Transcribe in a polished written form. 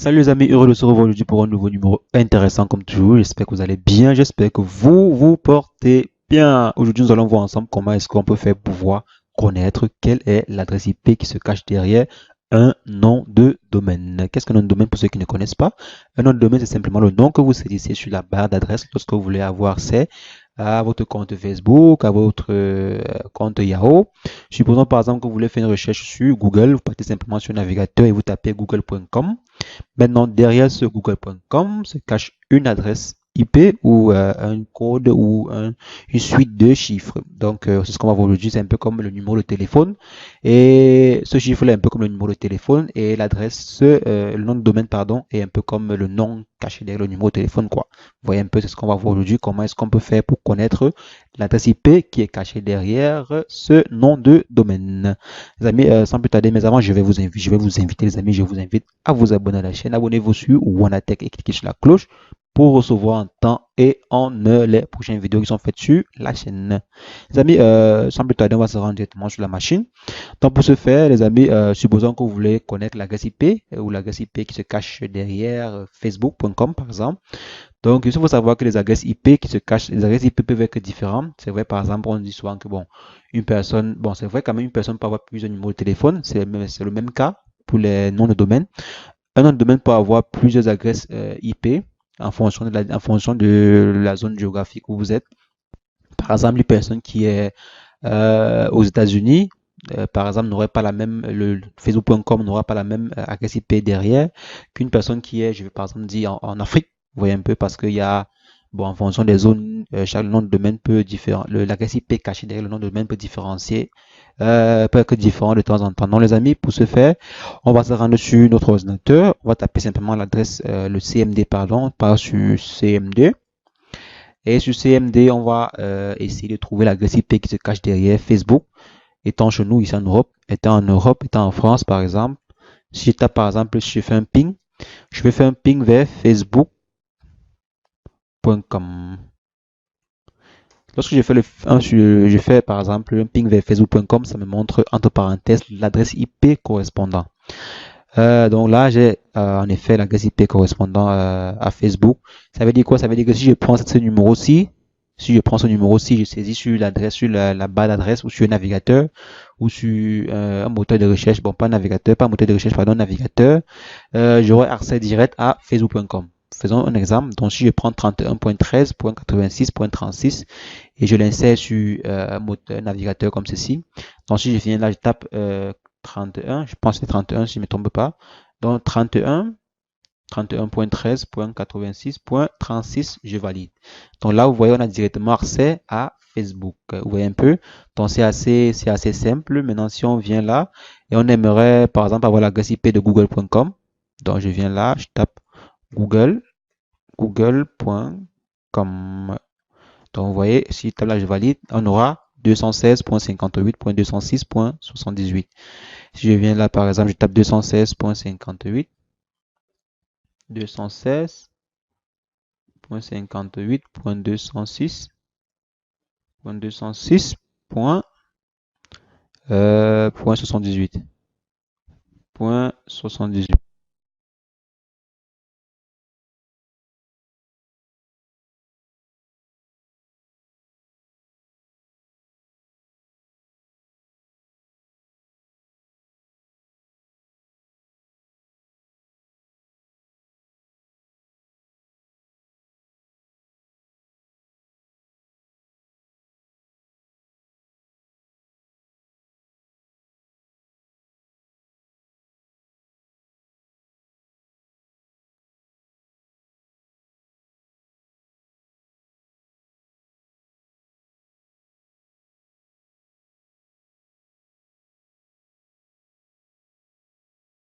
Salut les amis, heureux de se revoir aujourd'hui pour un nouveau numéro intéressant comme toujours. J'espère que vous allez bien, j'espère que vous vous portez bien. Aujourd'hui, nous allons voir ensemble comment est-ce qu'on peut faire pour pouvoir connaître quelle est l'adresse IP qui se cache derrière un nom de domaine. Qu'est-ce qu'un nom de domaine pour ceux qui ne connaissent pas? Un nom de domaine, c'est simplement le nom que vous saisissez sur la barre d'adresse lorsque vous voulez avoir accès à votre compte Facebook, à votre compte Yahoo. Supposons par exemple que vous voulez faire une recherche sur Google, vous partez simplement sur le navigateur et vous tapez google.com. Maintenant, derrière ce google.com se cache une adresse IP ou un code ou une suite de chiffres. Donc, c'est ce qu'on va voir aujourd'hui. C'est un peu comme le numéro de téléphone. Et ce chiffre-là est un peu comme le numéro de téléphone. Et l'adresse, le nom de domaine, pardon, est un peu comme le nom caché derrière le numéro de téléphone, quoi. Vous voyez un peu, c'est ce qu'on va voir aujourd'hui. Comment est-ce qu'on peut faire pour connaître l'adresse IP qui est cachée derrière ce nom de domaine. Les amis, sans plus tarder, mais avant, je vais vous inviter, les amis, je vous invite à vous abonner à la chaîne. Abonnez-vous sur Wanatech et cliquez sur la cloche pour recevoir en temps et en heure les prochaines vidéos qui sont faites sur la chaîne. Les amis, sans plus tarder, on va se rendre directement sur la machine. Donc, pour ce faire, les amis, supposons que vous voulez connaître l'adresse IP ou l'adresse IP qui se cache derrière facebook.com, par exemple. Donc, il faut savoir que les adresses IP qui se cachent, les adresses IP peuvent être différentes. C'est vrai, par exemple, on dit souvent que, bon, une personne, bon, c'est vrai quand même, une personne peut avoir plusieurs numéros de téléphone. C'est le même cas pour les noms de domaine. Un nom de domaine peut avoir plusieurs adresses IP en fonction de la zone géographique où vous êtes. Par exemple, une personne qui est aux États-Unis, par exemple, n'aurait pas la même, le Facebook.com n'aura pas la même adresse IP derrière qu'une personne qui est, je vais par exemple dire, en Afrique. Vous voyez un peu, parce qu'il y a, bon, en fonction des zones, chaque nom de domaine peut différent, l'adresse IP cachée derrière le nom de domaine peut différencier, peut être différent de temps en temps. Donc, les amis, pour ce faire, on va se rendre sur notre ordinateur, on va taper simplement l'adresse, le CMD, pardon, pas sur CMD. Et sur CMD, on va essayer de trouver l'adresse IP qui se cache derrière Facebook. Étant chez nous, ici en Europe, étant en France, par exemple, si je tape, par exemple, si je fais un ping, je vais faire un ping vers facebook.com. Lorsque je fais, je fais, par exemple, un ping vers facebook.com, ça me montre, entre parenthèses, l'adresse IP correspondant. Donc là, j'ai en effet l'adresse IP correspondant à Facebook. Ça veut dire quoi? Ça veut dire que si je prends ce numéro-ci, je saisis sur l'adresse, sur la barre d'adresse ou sur un navigateur ou sur un moteur de recherche, bon pas un navigateur, pas un moteur de recherche, pardon, un navigateur, j'aurai accès direct à facebook.com. Faisons un exemple. Donc si je prends 31.13.86.36 et je l'insère sur un moteur navigateur comme ceci. Donc si je viens là, je tape 31, je pense que c'est 31 si je ne me trompe pas. Donc 31.13.86.36, je valide. Donc là, vous voyez, on a directement accès à Facebook. Vous voyez un peu. Donc c'est assez simple. Maintenant, si on vient là et on aimerait, par exemple, avoir l'adresse IP de google.com. Donc je viens là, je tape google.com. Donc vous voyez, si là je valide, on aura 216.58.206.78. Si je viens là, par exemple, je tape 216.58, 216.58.206.78.